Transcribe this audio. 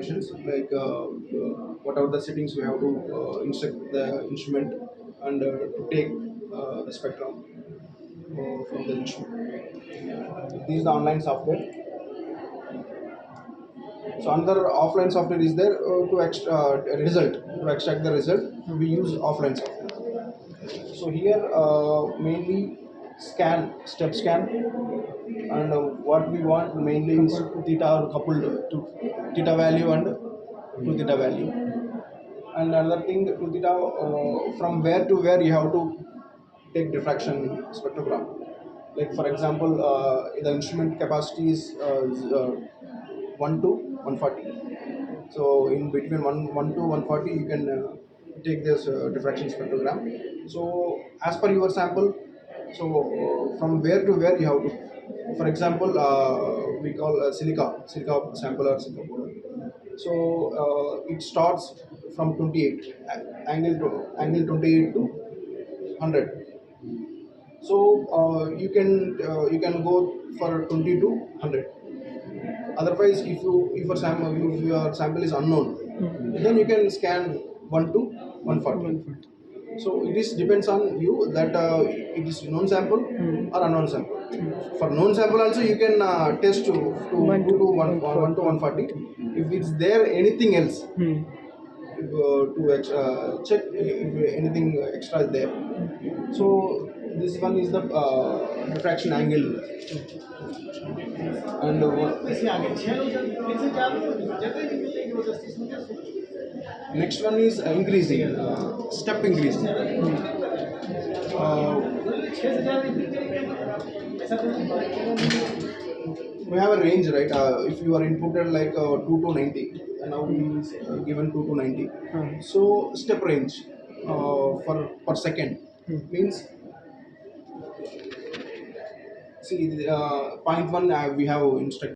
informations like what are the settings we have to instruct the instrument and to take the spectrum from the instrument. This is the online software. So another offline software is there to extract the result. We use offline software. So here mainly step scan, and what we want mainly is theta or coupled to theta value and to theta value. And another thing, to theta from where to where you have to take diffraction spectrogram. Like for example, the instrument capacity is 1 to 140. So in between 1 to 140 you can take this diffraction spectrogram. So as per your sample, so from where to where you have to, for example, we call silica sample or silica powder. So it starts from 28 angle 28 to 100. So you can go for 20 to 100. Otherwise, if your sample is unknown, then you can scan 1 to 140. So it is depends on you that it is known sample or unknown sample. For known sample also you can test to 1 to 140. If it's there anything else, to check if anything extra is there. So this one is the diffraction angle, and next one is increasing, step increasing. We have a range, right? If you are inputted like 2 to 90, and now we given 2 to 90. So step range for per second means, see, point one we have instructed.